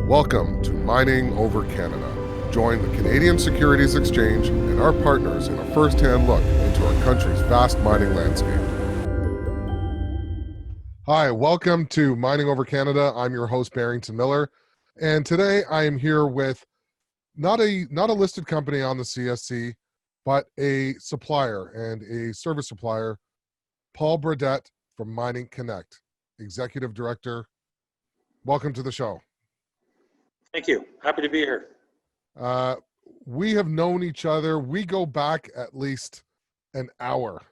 Welcome to Mining Over Canada. Join the Canadian Securities Exchange and our partners in a first-hand look into our country's vast mining landscape. Hi, welcome to Mining Over Canada. I'm your host, Barrington Miller, and today I am here with not a listed company on the CSC, but a supplier and a service supplier, Paul Bradette from Mining Connect, Executive Director. Welcome to the show. Thank you. Happy to be here. We have known each other. We go back at least an hour,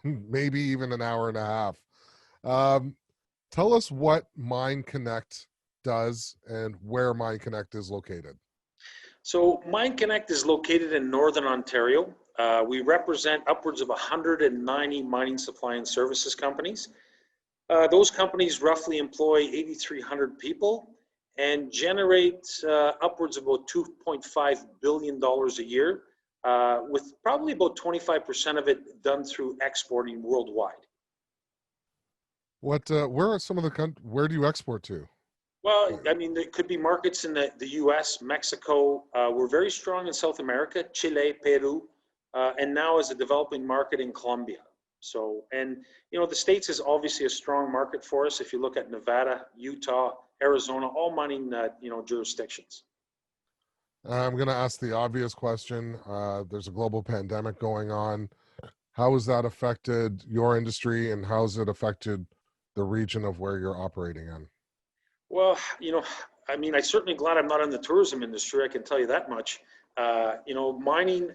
maybe even an hour and a half. Tell us what Mine Connect does and where Mine Connect is located. So Mine Connect is located in Northern Ontario. We represent upwards of 190 mining supply and services companies. Those companies roughly employ 8,300 people and generate upwards of about $2.5 billion a year, with probably about 25% of it done through exporting worldwide. Where are some of where do you export to? Well, I mean, there could be markets in the US, Mexico. We're very strong in South America, Chile, Peru, and now as a developing market in Colombia. So, and you know, the States is obviously a strong market for us. If you look at Nevada, Utah, Arizona, all mining, jurisdictions. I'm going to ask the obvious question. There's a global pandemic going on. How has that affected your industry, and how has it affected the region of where you're operating in? Well, I mean, I'm certainly glad I'm not in the tourism industry. I can tell you that much. Mining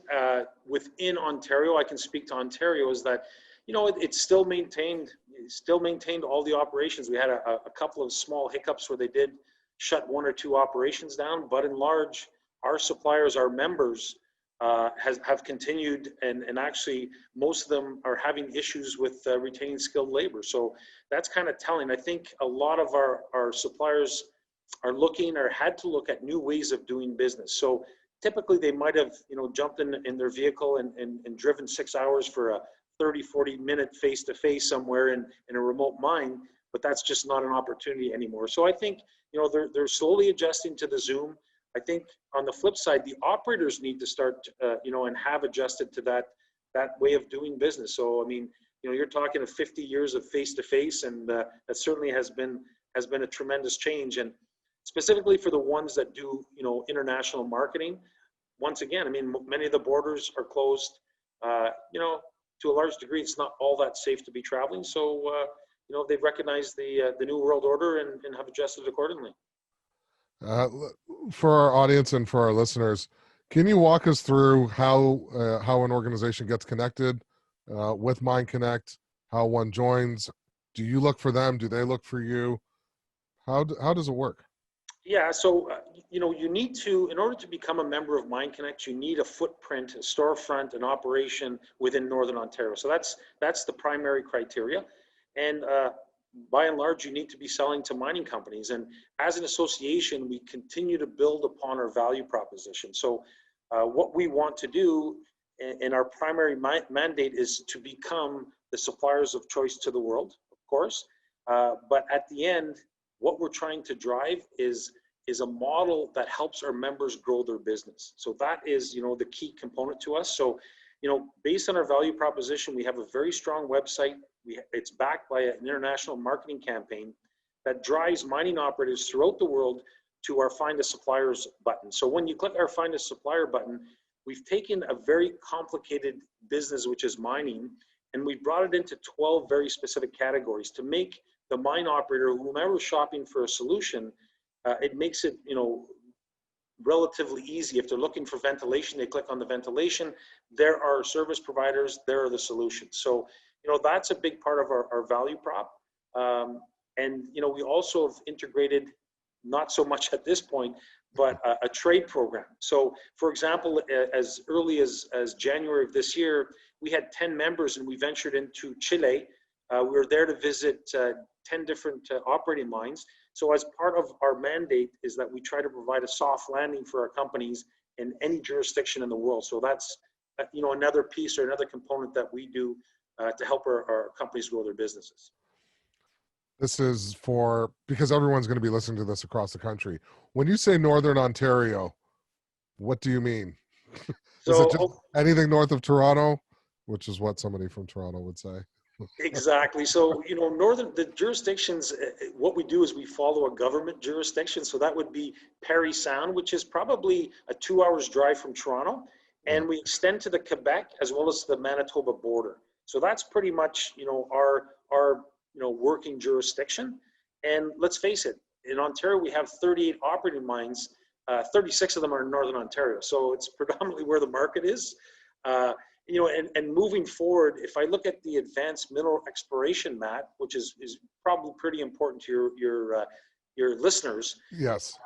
within Ontario, I can speak to Ontario, is that, it's still maintained all the operations. We had a couple of small hiccups where they did shut one or two operations down, but in large, our suppliers, our members, have continued, and actually most of them are having issues with retaining skilled labor. So that's kind of telling. I think a lot of our suppliers are looking, or had to look at, new ways of doing business. So typically they might have, jumped in their vehicle and driven 6 hours for a 30-40 minute face-to-face somewhere in a remote mine, but that's just not an opportunity anymore. So I think, they're slowly adjusting to the Zoom. I think on the flip side, the operators need to start, and have adjusted to that way of doing business. So, I mean, you're talking of 50 years of face-to-face, and that certainly has been a tremendous change. And specifically for the ones that do, international marketing, once again, I mean, many of the borders are closed. To a large degree, it's not all that safe to be traveling. So, they've recognized the new world order and have adjusted accordingly. For our audience and for our listeners, can you walk us through how an organization gets connected with Mine Connect, how one joins? Do you look for them? Do they look for you? How does it work? Yeah, so, you need to, in order to become a member of Mine Connect, you need a footprint, a storefront, an operation within Northern Ontario. So that's the primary criteria. And by and large, you need to be selling to mining companies. And as an association, we continue to build upon our value proposition. So what we want to do in our primary mandate is to become the suppliers of choice to the world, of course. But at the end, what we're trying to drive is a model that helps our members grow their business. So that is, the key component to us. So, based on our value proposition, we have a very strong website. It's backed by an international marketing campaign that drives mining operators throughout the world to our Find a Suppliers button. So when you click our Find a Supplier button, we've taken a very complicated business, which is mining, and we brought it into 12 very specific categories to make the mine operator, whomever is shopping for a solution, it makes it, relatively easy. If they're looking for ventilation, they click on the ventilation. There are service providers, there are the solutions. So, that's a big part of our value prop. And, we also have integrated, not so much at this point, but a trade program. So, for example, as early as January of this year, we had 10 members and we ventured into Chile. We were there to visit 10 different operating mines. So as part of our mandate is that we try to provide a soft landing for our companies in any jurisdiction in the world. So that's, another piece or another component that we do to help our companies grow their businesses. This is for, because everyone's going to be listening to this across the country. When you say Northern Ontario, what do you mean? Is it So just anything north of Toronto, which is what somebody from Toronto would say? exactly. So, the jurisdictions, what we do is we follow a government jurisdiction. So that would be Parry Sound, which is probably a 2 hours drive from Toronto. Yeah. And we extend to the Quebec as well as the Manitoba border. So that's pretty much, our working jurisdiction. And let's face it, in Ontario, we have 38 operating mines. 36 of them are in Northern Ontario. So it's predominantly where the market is. And moving forward, if I look at the advanced mineral exploration map, which is probably pretty important to your listeners, Yes.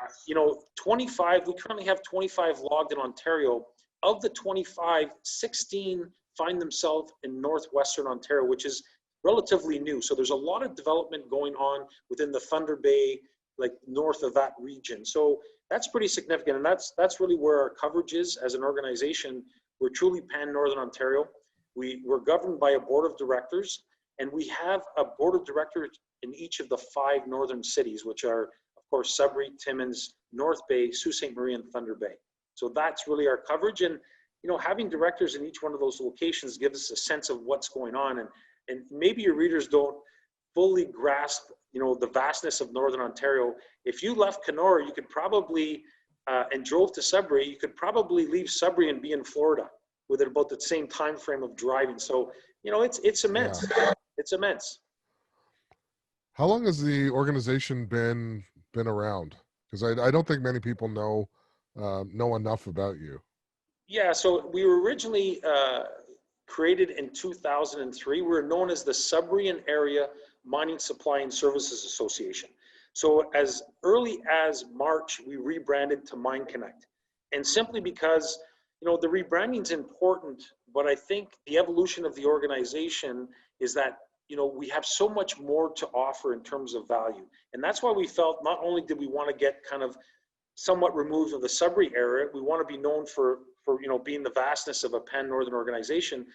25, we currently have 25 logged in Ontario. Of the 25, 16 find themselves in northwestern Ontario, which is relatively new. So there's a lot of development going on within the Thunder Bay, like north of that region. So that's pretty significant. And that's really where our coverage is as an organization. We're truly pan-Northern Ontario. We're governed by a board of directors, and we have a board of directors in each of the 5 northern cities, which are, of course, Sudbury, Timmins, North Bay, Sault Ste. Marie, and Thunder Bay. So that's really our coverage. And, having directors in each one of those locations gives us a sense of what's going on. And maybe your readers don't fully grasp, the vastness of Northern Ontario. If you left Kenora, you could probably and drove to Sudbury, you could probably leave Sudbury and be in Florida within about the same time frame of driving. So, it's immense. Yeah. It's immense. How long has the organization been around? Because I don't think many people know enough about you. Yeah, so we were originally created in 2003. We're known as the Sudbury and Area Mining Supply and Services Association. So as early as March, we rebranded to Mine Connect. And simply because, the rebranding is important, but I think the evolution of the organization is that, we have so much more to offer in terms of value. And that's why we felt not only did we want to get kind of somewhat removed of the Sudbury area, we want to be known for being the vastness of a pan-Northern organization.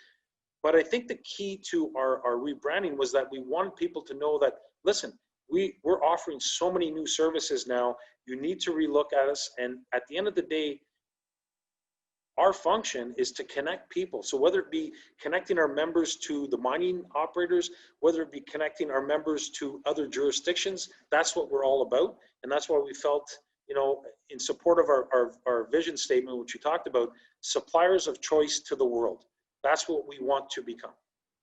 But I think the key to our rebranding was that we wanted people to know that, listen, we're offering so many new services now. You need to relook at us. And at the end of the day, our function is to connect people. So whether it be connecting our members to the mining operators, whether it be connecting our members to other jurisdictions, that's what we're all about. And that's why we felt, in support of our vision statement, which you talked about, suppliers of choice to the world. That's what we want to become.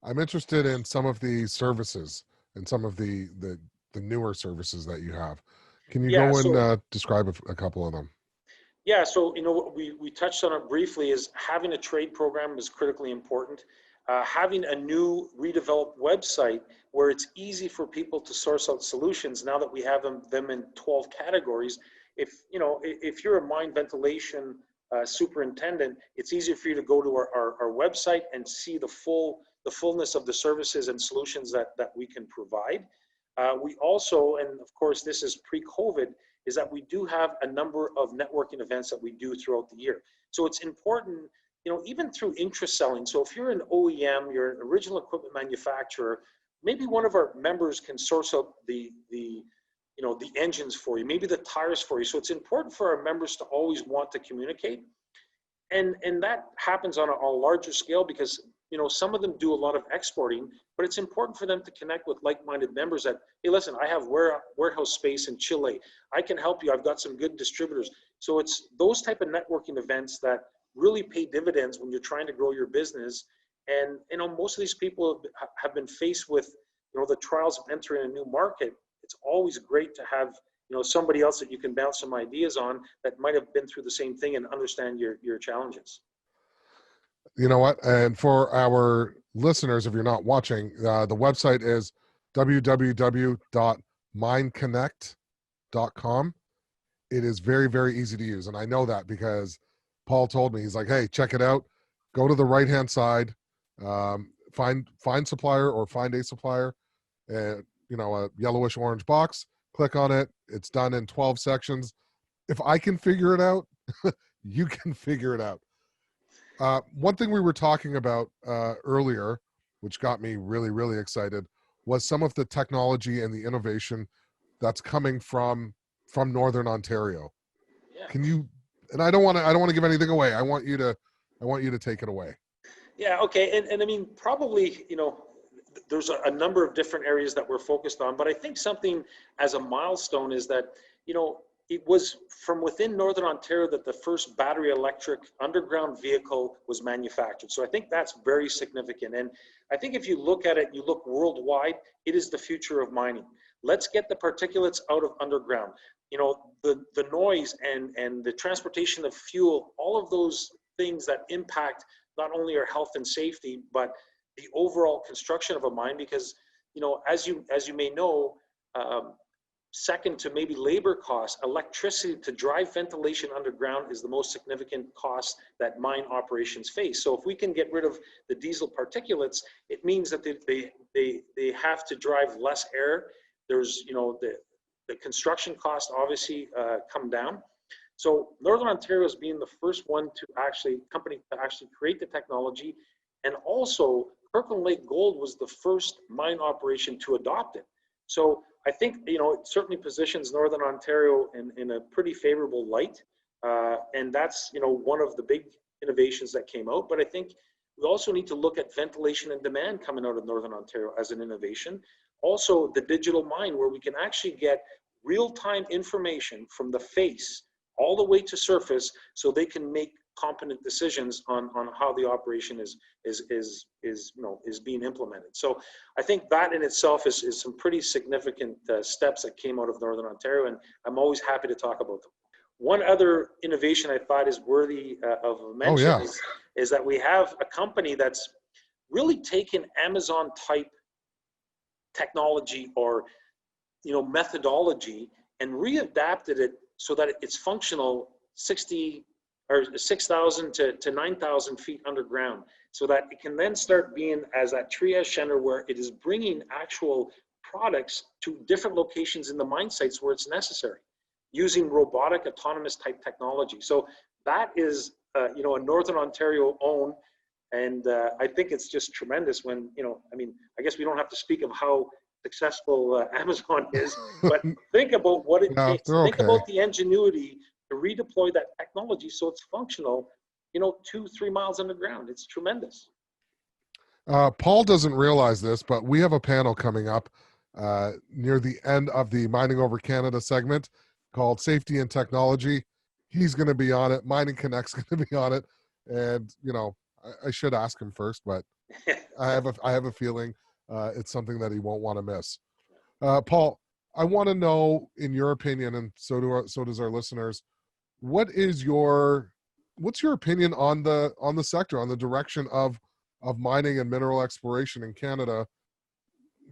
I'm interested in some of the services and some of the newer services that you have. Can you go and describe a couple of them? Yeah, so we touched on it briefly. Is having a trade program is critically important. Having a new redeveloped website where it's easy for people to source out solutions. Now that we have them in 12 categories, if you're a mine ventilation superintendent, it's easier for you to go to our website and see the fullness of the services and solutions that we can provide. We also, and of course this is pre-COVID, is that we do have a number of networking events that we do throughout the year. So it's important, even through interest selling. So if you're an OEM, you're an original equipment manufacturer, maybe one of our members can source out the engines for you, maybe the tires for you. So it's important for our members to always want to communicate. And that happens on a larger scale because, some of them do a lot of exporting, but it's important for them to connect with like-minded members that, hey, listen, I have warehouse space in Chile. I can help you. I've got some good distributors. So it's those type of networking events that really pay dividends when you're trying to grow your business. And, most of these people have been faced with, the trials of entering a new market. It's always great to have, somebody else that you can bounce some ideas on that might have been through the same thing and understand your challenges. You know what? And for our listeners, if you're not watching, the website is www.mindconnect.com. It is very, very easy to use. And I know that because Paul told me, he's like, hey, check it out. Go to the right-hand side, find supplier or find a supplier, a yellowish orange box, click on it. It's done in 12 sections. If I can figure it out, you can figure it out. One thing we were talking about earlier, which got me really, really excited, was some of the technology and the innovation that's coming from Northern Ontario. Yeah. Can you, and I don't want to give anything away. I want you to take it away. Yeah, okay. And I mean, probably, there's a number of different areas that we're focused on, but I think something as a milestone is that, it was from within Northern Ontario that the first battery electric underground vehicle was manufactured. So I think that's very significant. And I think if you look at it, you look worldwide, it is the future of mining. Let's get the particulates out of underground. The noise and the transportation of fuel, all of those things that impact not only our health and safety, but the overall construction of a mine, because, as you may know, second to maybe labor costs, electricity to drive ventilation underground is the most significant cost that mine operations face. So if we can get rid of the diesel particulates, it means that they have to drive less air. There's, the construction costs obviously come down. So Northern Ontario is being the first company to actually create the technology. And also Kirkland Lake Gold was the first mine operation to adopt it. So I think, it certainly positions Northern Ontario in a pretty favorable light. And that's, one of the big innovations that came out. But I think we also need to look at ventilation and demand coming out of Northern Ontario as an innovation. Also, the digital mine, where we can actually get real-time information from the face all the way to surface, so they can make competent decisions on how the operation is being implemented. So I think that in itself is some pretty significant steps that came out of Northern Ontario, and I'm always happy to talk about them. One other innovation I thought is worthy of mention is that we have a company that's really taken Amazon type technology or methodology and readapted it so that it's functional 6,000 to 9,000 feet underground, so that it can then start being as that triage center where it is bringing actual products to different locations in the mine sites where it's necessary, using robotic autonomous type technology. So that is a Northern Ontario own, and I think it's just tremendous when, I guess we don't have to speak of how successful Amazon is, but think about what it takes. Think about the ingenuity to redeploy that technology so it's functional, 2-3 miles underground. It's tremendous. Paul doesn't realize this, but we have a panel coming up near the end of the Mining Over Canada segment called Safety and Technology. He's going to be on it. Mining Connect's going to be on it. And, I should ask him first, but I have a feeling it's something that he won't want to miss. Paul, I want to know, in your opinion, and so does our listeners, what's your opinion on the sector, on the direction of mining and mineral exploration in Canada,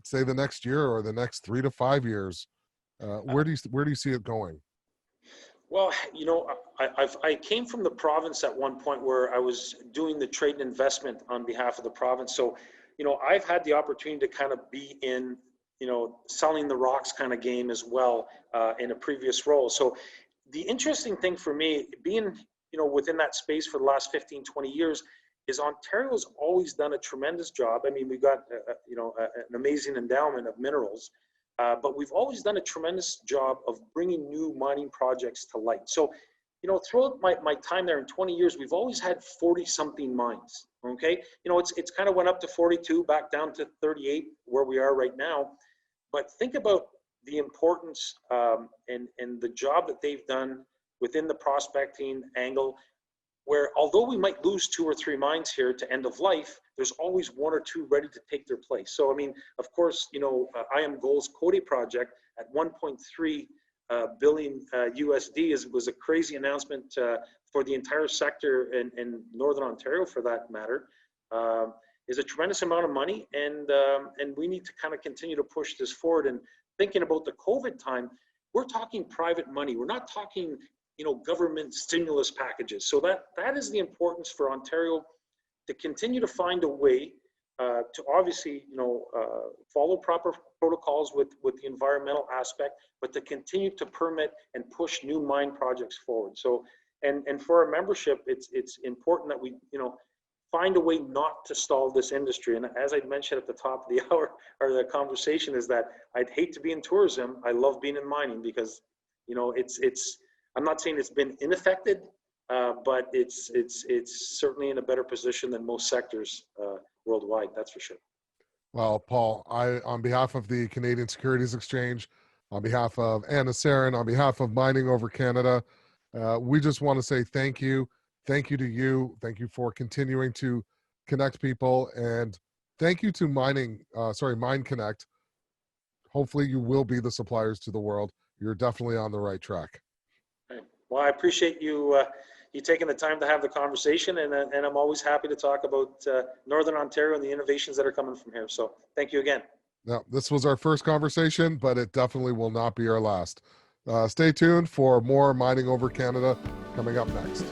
say the next year or the next 3 to 5 years? Where do you see it going? Well, I came from the province at one point where I was doing the trade and investment on behalf of the province. So, I've had the opportunity to kind of be in, selling the rocks kind of game as well in a previous role. So the interesting thing for me, being, within that space for the last 15, 20 years, is Ontario's always done a tremendous job. I mean, we've got, an amazing endowment of minerals. But we've always done a tremendous job of bringing new mining projects to light. So, throughout my time there in 20 years, we've always had 40-something mines, okay? It's kind of went up to 42, back down to 38, where we are right now. But think about the importance and the job that they've done within the prospecting angle, where although we might lose 2 or 3 mines here to end of life, there's always 1 or 2 ready to take their place. So, I mean, of course, IAMGOLD's Cote project at 1.3 billion USD was a crazy announcement for the entire sector in Northern Ontario, for that matter. Is a tremendous amount of money, and we need to kind of continue to push this forward. And thinking about the COVID time, we're talking private money. We're not talking government stimulus packages. So that is the importance for Ontario to continue to find a way to obviously, follow proper protocols with the environmental aspect, but to continue to permit and push new mine projects forward. So, and for our membership, it's important that we, find a way not to stall this industry. And as I mentioned at the top of the hour or the conversation, is that I'd hate to be in tourism. I love being in mining because, you know, I'm not saying it's been unaffected, but it's certainly in a better position than most sectors worldwide. That's for sure. Well, Paul, on behalf of the Canadian Securities Exchange, on behalf of Anna Sarin, on behalf of Mining Over Canada, we just want to say thank you. Thank you to you. Thank you for continuing to connect people, and thank you to Mine Connect. Hopefully you will be the suppliers to the world. You're definitely on the right track. Right. Well, I appreciate you taking the time to have the conversation, and I'm always happy to talk about Northern Ontario and the innovations that are coming from here. So thank you again. Now, this was our first conversation, but it definitely will not be our last. Stay tuned for more Mining Over Canada coming up next.